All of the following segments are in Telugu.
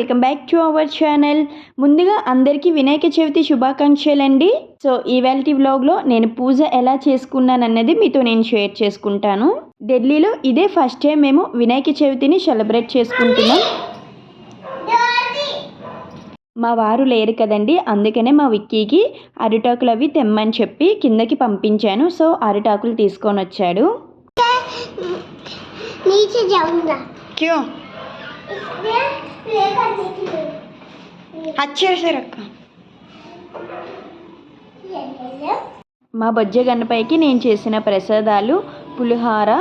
Welcome back to our channel. ముందుగా అందరికీ వినాయక చవితి శుభాకాంక్షలు అండి. సో ఇవాల్టి వ్లాగ్లో నేను పూజ ఎలా చేసుకున్నానన్నది మీతో నేను షేర్ చేసుకుంటాను. ఢిల్లీలో ఇదే ఫస్ట్ టైం మేము వినాయక చవితిని సెలబ్రేట్ చేసుకుంటున్నాం. మా వారు లేరు కదండి, అందుకనే మా విక్కీకి అరిటాకులు అవి తెమ్మని చెప్పి కిందకి పంపించాను. సో అరిటాకులు తీసుకొని వచ్చాడు. క్యూ మా బొజ్జ గణపైకి నేను చేసిన ప్రసాదాలు పులిహార,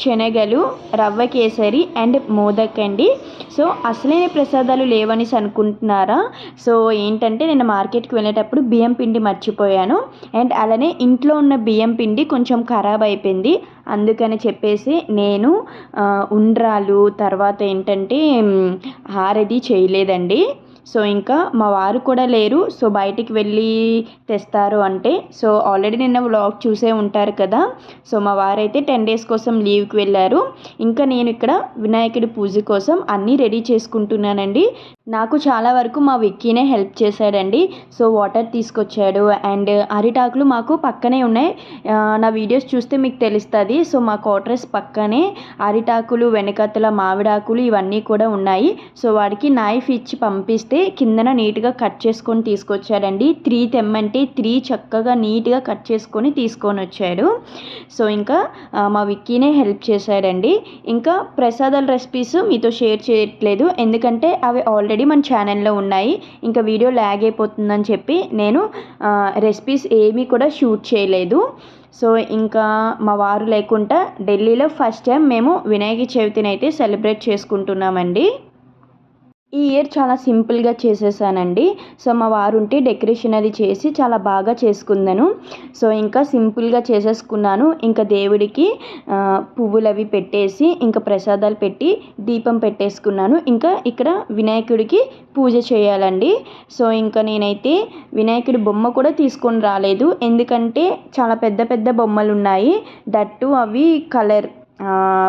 శనగలు, రవ్వ కేసరి అండ్ మోదక్ అండి. సో అసలైన ప్రసాదాలు లేవనేసి అనుకుంటున్నారా? సో ఏంటంటే నేను మార్కెట్కి వెళ్ళేటప్పుడు బియ్యం పిండి మర్చిపోయాను. అండ్ అలానే ఇంట్లో ఉన్న బియ్యం పిండి కొంచెం ఖరాబ్ అయిపోయింది. అందుకని చెప్పేసి నేను ఉండ్రాలు, తర్వాత ఏంటంటే హారది చేయలేదండి. సో ఇంకా మా వారు కూడా లేరు. సో బయటికి వెళ్ళి తెస్తారు అంటే. సో ఆల్రెడీ నిన్న వ్లాగ్ చూసే ఉంటారు కదా. సో మా వారైతే 10 days కోసం లీవ్కి వెళ్ళారు. ఇంకా నేను ఇక్కడ వినాయకుడి పూజ కోసం అన్నీ రెడీ చేసుకుంటున్నానండి. నాకు చాలా వరకు మా విక్కీనే హెల్ప్ చేశాడండి. సో వాటర్ తీసుకొచ్చాడు అండ్ అరిటాకులు మాకు పక్కనే ఉన్నాయి. నా వీడియోస్ చూస్తే మీకు తెలుస్తుంది. సో మా క్వార్టర్స్ పక్కనే అరిటాకులు, వెనకతల మామిడాకులు ఇవన్నీ కూడా ఉన్నాయి. సో వాడికి నైఫ్ ఇచ్చి పంపిస్తే కిందన నీట్గా కట్ చేసుకొని తీసుకొచ్చాడండి. 3 తెమ్మంటే 3 చక్కగా నీట్గా కట్ చేసుకొని తీసుకొని వచ్చాడు. సో ఇంకా మా విక్కీనే హెల్ప్ చేశాడండి. ఇంకా ప్రసాదాల రెసిపీస్ మీతో షేర్ చేయట్లేదు, ఎందుకంటే అవి ఆల్రెడీ మన ఛానల్లో ఉన్నాయి. ఇంకా వీడియో ల్యాగ్ అయిపోతుందని చెప్పి నేను రెసిపీస్ ఏమీ కూడా షూట్ చేయలేదు. సో ఇంకా మా వారు లేకుండా ఢిల్లీలో ఫస్ట్ టైం మేము వినాయక చవితిని అయితే సెలబ్రేట్ చేసుకుంటున్నామండి. ఈ ఇయర్ చాలా సింపుల్గా చేసేసానండి. సో మా వారు ఉంటే డెకరేషన్ అది చేసి చాలా బాగా చేసుకుందాను. సో ఇంకా సింపుల్గా చేసేసుకున్నాను. ఇంకా దేవుడికి పువ్వులు అవి పెట్టేసి ఇంకా ప్రసాదాలు పెట్టి దీపం పెట్టేసుకున్నాను. ఇంకా ఇక్కడ వినాయకుడికి పూజ చేయాలండి. సో ఇంకా నేనైతే వినాయకుడి బొమ్మ కూడా తీసుకొని రాలేదు, ఎందుకంటే చాలా పెద్ద పెద్ద బొమ్మలు ఉన్నాయి. దట్టు అవి కలర్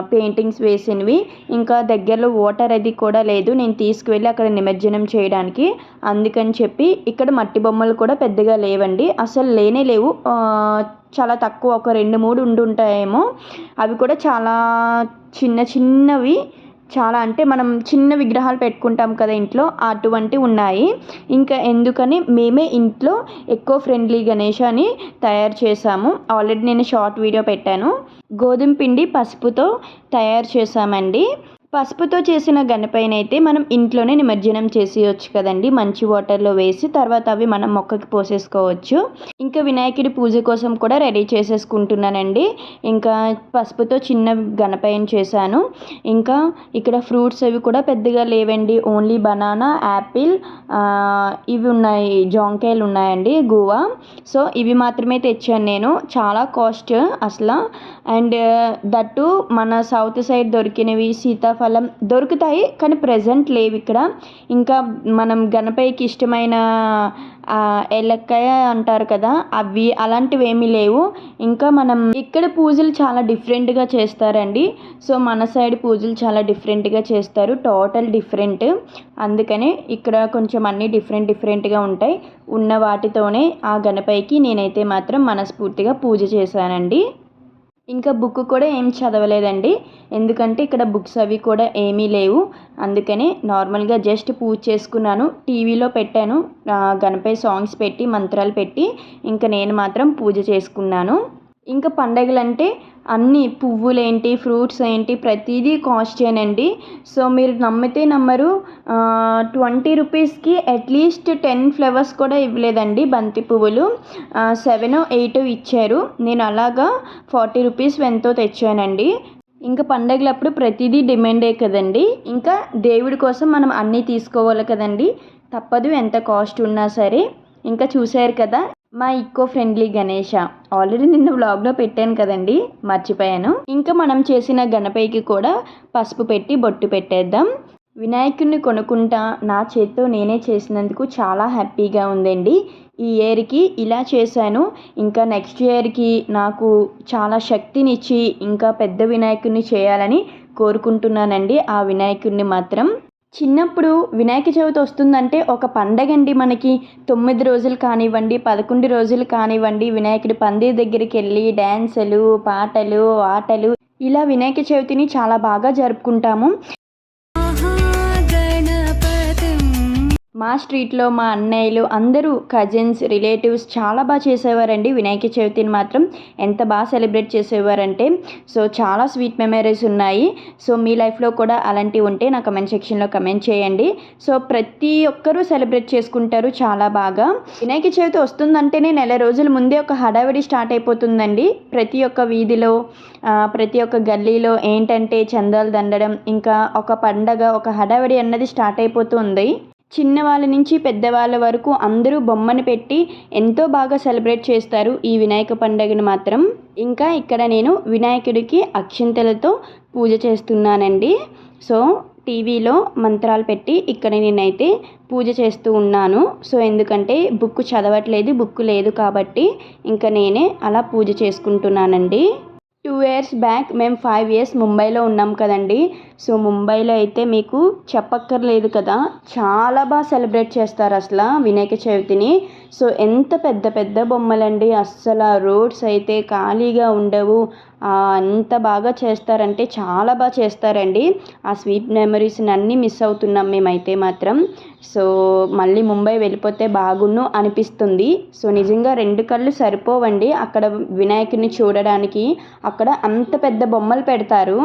పెయింటింగ్స్ వేసినవి. ఇంకా దగ్గరలో వాటర్ అది కూడా లేదు నేను తీసుకువెళ్ళి అక్కడ నిమజ్జనం చేయడానికి. అందుకని చెప్పి ఇక్కడ మట్టి బొమ్మలు కూడా పెద్దగా లేవండి, అసలు లేనే లేవు. చాలా తక్కువ, ఒక 2-3 ఉండుంటాయేమో. అవి కూడా చాలా చిన్నవి. చాలా అంటే మనం చిన్న విగ్రహాలు పెట్టుకుంటాం కదా ఇంట్లో, అటువంటి ఉన్నాయి. ఇంకా ఎందుకని మేమే ఇంట్లో ఎకో ఫ్రెండ్లీ గణేష్ అని తయారు చేసాము. ఆల్రెడీ నేను షార్ట్ వీడియో పెట్టాను. గోధుమ పిండి పసుపుతో తయారు చేసామండి. పసుపుతో చేసిన గణపైన అయితే మనం ఇంట్లోనే నిమజ్జనం చేసేయచ్చు కదండి, మంచి వాటర్లో వేసి. తర్వాత అవి మనం మొక్కకి పోసేసుకోవచ్చు. ఇంకా వినాయకుడి పూజ కోసం కూడా రెడీ చేసేసుకుంటున్నానండి. ఇంకా పసుపుతో చిన్న గణపైన చేశాను. ఇంకా ఇక్కడ ఫ్రూట్స్ అవి కూడా పెద్దగా లేవండి, ఓన్లీ బనానా, యాపిల్ ఇవి ఉన్నాయి, జాంకాయలు ఉన్నాయండి, గువా. సో ఇవి మాత్రమే తెచ్చాను నేను. చాలా కాస్ట్ అసలు. అండ్ దట్టు మన సౌత్ సైడ్ దొరికినవి సీతాఫలం దొరుకుతాయి, కానీ ప్రజెంట్ లేవు ఇక్కడ. ఇంకా మనం గణపతికి ఇష్టమైన ఏలక్కాయ అంటారు కదా, అవి అలాంటివి ఏమీ లేవు. ఇంకా మనం ఇక్కడ పూజలు చాలా డిఫరెంట్గా చేస్తారండి. సో మన సైడ్ పూజలు చాలా డిఫరెంట్గా చేస్తారు, టోటల్ డిఫరెంట్. అందుకనే ఇక్కడ కొంచెం అన్నీ డిఫరెంట్గా ఉంటాయి. ఉన్న వాటితోనే ఆ గణపతికి నేనైతే మాత్రం మనస్ఫూర్తిగా పూజ చేశానండి. ఇంకా బుక్ కూడా ఏం చదవలేదండి, ఎందుకంటే ఇక్కడ బుక్స్ అవి కూడా ఏమీ లేవు. అందుకని నార్మల్గా జస్ట్ పూజ చేసుకున్నాను. టీవీలో పెట్టాను గణపతి సాంగ్స్ పెట్టి, మంత్రాలు పెట్టి. ఇంకా నేను మాత్రం పూజ చేసుకున్నాను. ఇంకా పండగలంటే అన్నీ పువ్వులేంటి, ఫ్రూట్స్ ఏంటి, ప్రతిదీ కాస్టేనండి. సో మీరు నమ్మితే నమ్మరు, 20 రూపీస్కి అట్లీస్ట్ 10 ఫ్లవర్స్ కూడా ఇవ్వలేదండి. బంతి పువ్వులు 7-8 ఇచ్చారు. నేను అలాగా 40 రూపీస్ ఎంతో తెచ్చానండి. ఇంకా పండగలప్పుడు ప్రతిదీ డిమాండే కదండి. ఇంకా దేవుడి కోసం మనం అన్నీ తీసుకోవాలి కదండి, తప్పదు ఎంత కాస్ట్ ఉన్నా సరే. ఇంకా చూశారు కదా మా ఈకో ఫ్రెండ్లీ గణేష, ఆల్రెడీ నిన్న వ్లాగ్లో పెట్టాను కదండి, మర్చిపోయాను. ఇంకా మనం చేసిన గణపతికి కూడా పసుపు పెట్టి బొట్టు పెట్టేద్దాం. వినాయకుడిని కొనుక్కుంటా నా చేత్తో నేనే చేసినందుకు చాలా హ్యాపీగా ఉందండి. ఈ ఇయర్కి ఇలా చేశాను. ఇంకా నెక్స్ట్ ఇయర్కి నాకు చాలా శక్తినిచ్చి ఇంకా పెద్ద వినాయకుడిని చేయాలని కోరుకుంటున్నానండి. ఆ వినాయకుడిని మాత్రం చిన్నప్పుడు వినాయక చవితి వస్తుందంటే ఒక పండగండి మనకి. 9 రోజులు కానివ్వండి, 11 రోజులు కానివ్వండి, వినాయకుడి పందిరి దగ్గరికెళ్ళి డాన్సులు, పాటలు, ఆటలు ఇలా వినాయక చవితిని చాలా బాగా జరుపుకుంటాము. మా స్ట్రీట్‌లో మా అన్నయ్యలు అందరూ కజిన్స్, రిలేటివ్స్ చాలా చేసేవారండి వినాయక చవితిని మాత్రం. ఎంత సెలబ్రేట్ చేసేవారంటే చాలా స్వీట్ మెమరీస్ ఉన్నాయి. మీ లైఫ్‌లో కూడా అలాంటివి ఉంటే నా కమెంట్ సెక్షన్‌లో కమెంట్ చేయండి. ప్రతి ఒక్కరూ సెలబ్రేట్ చేసుకుంటారు చాలా బాగా. వినాయక చవితి వస్తుందంటేనే నెల రోజుల ముందే ఒక హడావిడి స్టార్ట్ అయిపోతుందండి. ప్రతి ఒక్క వీధిలో, ప్రతి ఒక్క గల్లీలో ఏంటంటే చందాలు దండడం, ఇంకా ఒక పండగ, ఒక హడావిడి అన్నది స్టార్ట్ అయిపోతుంది. చిన్నవాళ్ళ నుంచి పెద్దవాళ్ళ వరకు అందరూ బొమ్మను పెట్టి ఎంతో బాగా సెలబ్రేట్ చేస్తారు ఈ వినాయక పండుగను మాత్రం. ఇంకా ఇక్కడ నేను వినాయకుడికి అక్షింతలతో పూజ చేస్తున్నానండి. టీవీలో మంత్రాలు పెట్టి ఇక్కడ నేనైతే పూజ చేస్తూ ఉన్నాను. ఎందుకంటే బుక్ చదవట్లేదు, బుక్ లేదు కాబట్టి ఇంకా నేనే అలా పూజ చేసుకుంటున్నానండి. 2 ఇయర్స్ బ్యాక్ మేము 5 ఇయర్స్ ముంబైలో ఉన్నాం కదండి. ముంబైలో అయితే మీకు చెప్పక్కర్లేదు కదా, చాలా సెలబ్రేట్ చేస్తారు అసలు వినాయక చవితిని. ఎంత పెద్ద పెద్ద బొమ్మలండి, అస్సలు రోడ్స్ అయితే ఖాళీగా ఉండవు. అంత బాగా చేస్తారంటే చాలా చేస్తారండి. ఆ స్వీట్ మెమరీస్ని అన్నీ మిస్ అవుతున్నాం మేమైతే మాత్రం. మళ్ళీ ముంబై వెళ్ళిపోతే బాగున్ను అనిపిస్తుంది. నిజంగా 2 కళ్ళు సరిపోవండి అక్కడ వినాయకుడిని చూడడానికి. అక్కడ అంత పెద్ద బొమ్మలు పెడతారు.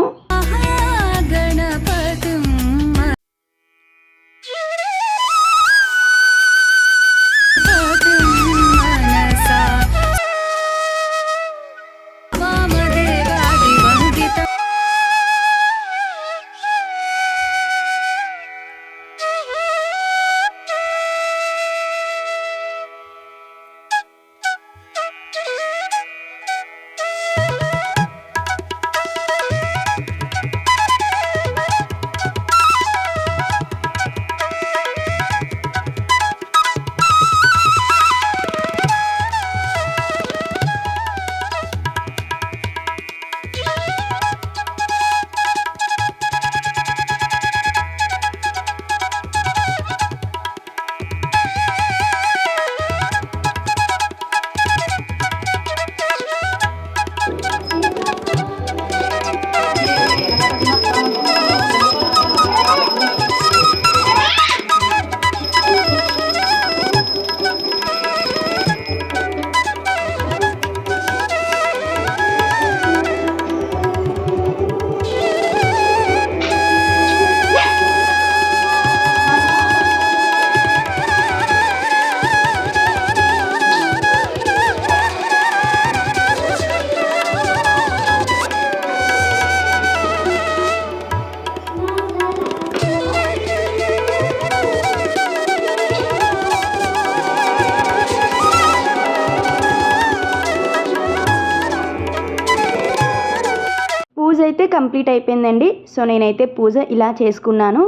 పూజ అయితే కంప్లీట్ అయిపోయిందండి. నేనైతే పూజ ఇలా చేసుకున్నాను.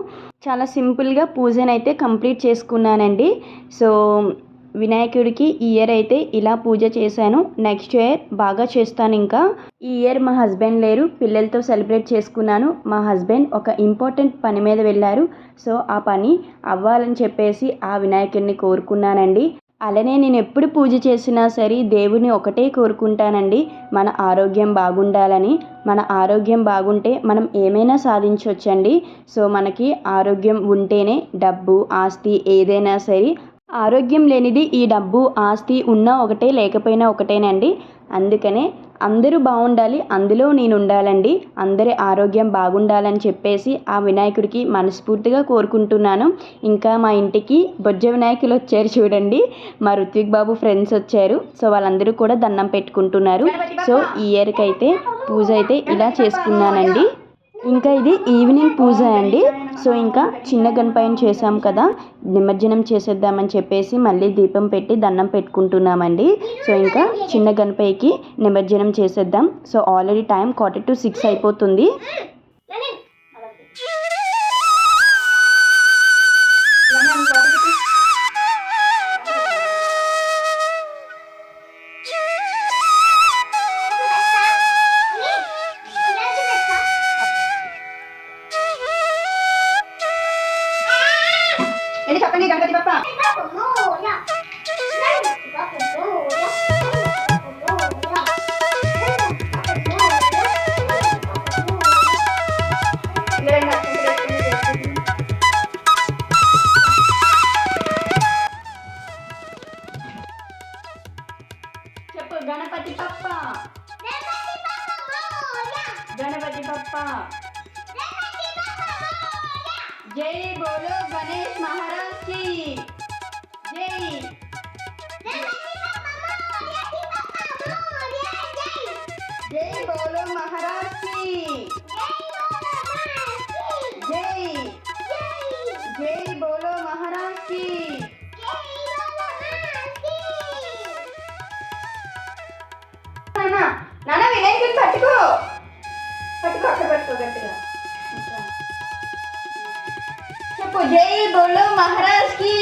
చాలా సింపుల్గా పూజనైతే కంప్లీట్ చేసుకున్నానండి. వినాయకుడికి ఈ ఇయర్ అయితే ఇలా పూజ చేశాను. నెక్స్ట్ ఇయర్ బాగా చేస్తాను. ఇంకా ఈ ఇయర్ మా హస్బెండ్ లేరు, పిల్లలతో సెలబ్రేట్ చేసుకున్నాను. మా హస్బెండ్ ఒక ఇంపార్టెంట్ పని మీద వెళ్ళారు. ఆ పని అవ్వాలని చెప్పేసి ఆ వినాయకుడిని కోరుకున్నానండి. అలానే నేను ఎప్పుడు పూజ చేసినా సరే దేవుని ఒకటే కోరుకుంటానండి, మన ఆరోగ్యం బాగుండాలని. మన ఆరోగ్యం బాగుంటే మనం ఏమైనా సాధించవచ్చండి. మనకి ఆరోగ్యం ఉంటేనే డబ్బు, ఆస్తి ఏదైనా సరే. ఆరోగ్యం లేనిది ఈ డబ్బు, ఆస్తి ఉన్నా ఒకటే, లేకపోయినా ఒకటేనండి. అందుకనే అందరూ బాగుండాలి, అందులో నేను ఉండాలండి. అందరి ఆరోగ్యం బాగుండాలని చెప్పేసి ఆ వినాయకుడికి మనస్ఫూర్తిగా కోరుకుంటున్నాను. ఇంకా మా ఇంటికి బొజ్జ వినాయకులు వచ్చారు చూడండి, మా రుత్విక్ బాబు ఫ్రెండ్స్ వచ్చారు. వాళ్ళందరూ కూడా దండం పెట్టుకుంటున్నారు. ఈ ఇయర్కి అయితే పూజ అయితే ఇలా చేసుకున్నానండి. ఇంకా ఇది ఈవినింగ్ పూజ అండి. ఇంకా చిన్న గణపయ్యని చేసాం కదా, నిమజ్జనం చేసేద్దామని చెప్పేసి మళ్ళీ దీపం పెట్టి దండం పెట్టుకుంటున్నామండి. ఇంకా చిన్న గణపయ్యకి నిమజ్జనం చేసేద్దాం. ఆల్రెడీ టైం 5:45 అయిపోతుంది. జై బోలో గణేష్ మహారాజ్ కి జై. జై బోలో మహారాజ్ కి జై. జై బోలో మహారాజ్ కి. నాన్న వినాయకుడిని పట్టుకో పట్టుకో, అక్కడ పట్టుకో గట్టిగా చెప్పు. జై బోలో మహారాజ్ కి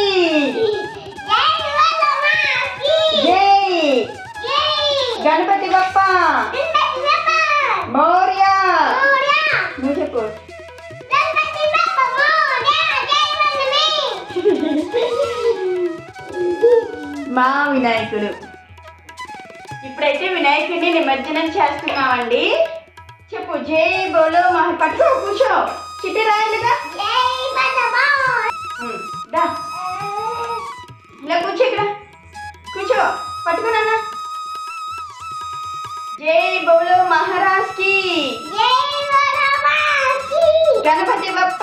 జై. గణపతి బప్ప మౌర్య. నువ్వు చెప్పు. మా వినాయకుడు. ఇప్పుడైతే వినాయకుడిని నిమజ్జనం చేస్తున్నామండి. చెప్పు. జై బోలో పట్టుకో, కూర్చో. చిట్టి రాయాలిగా. ఇలా కూర్చో, ఇక్కడ కూర్చో, పట్టుకున్నా. జై బోలో మహారాజ్ కి గణపతి బప్ప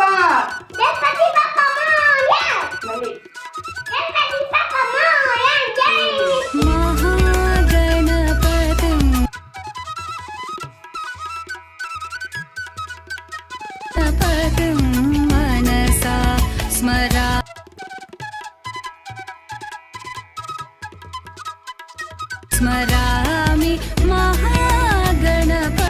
మళ్ళీ. మనసా స్మరా స్మరామి మహాగణపతిం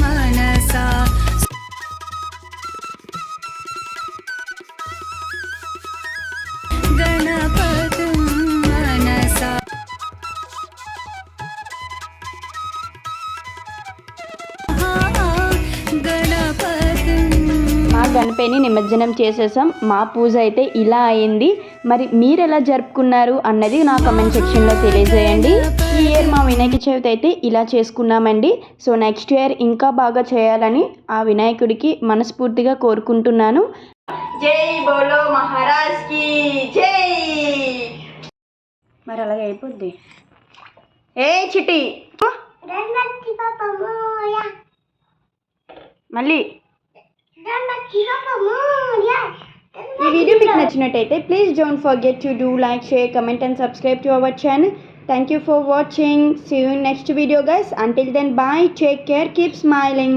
మనసా గణపతిం మనసా. మా గణపతిని నిమజ్జనం చేసేసాం. మా పూజ అయితే ఇలా అయింది. మరి మీరు ఎలా జరుపుకున్నారు అన్నది నా కమెంట్ సెక్షన్లో తెలియజేయండి. ఈ ఇయర్ మా వినాయక చవితి అయితే ఇలా చేసుకున్నామండి. సో నెక్స్ట్ ఇయర్ ఇంకా బాగా చేయాలని ఆ వినాయకుడికి మనస్ఫూర్తిగా కోరుకుంటున్నాను. జై బోలో మహారాజ్ కి జై. మరి అలాగే అయిపోద్ది. ఏ చిట్టి మళ్ళీ. ఈ వీడియో మీకు నచ్చినట్టయితే please don't forget to do like, share, comment and subscribe to our channel. Thank you for watching. See you in next video guys. Until then, bye. Take care. Keep smiling.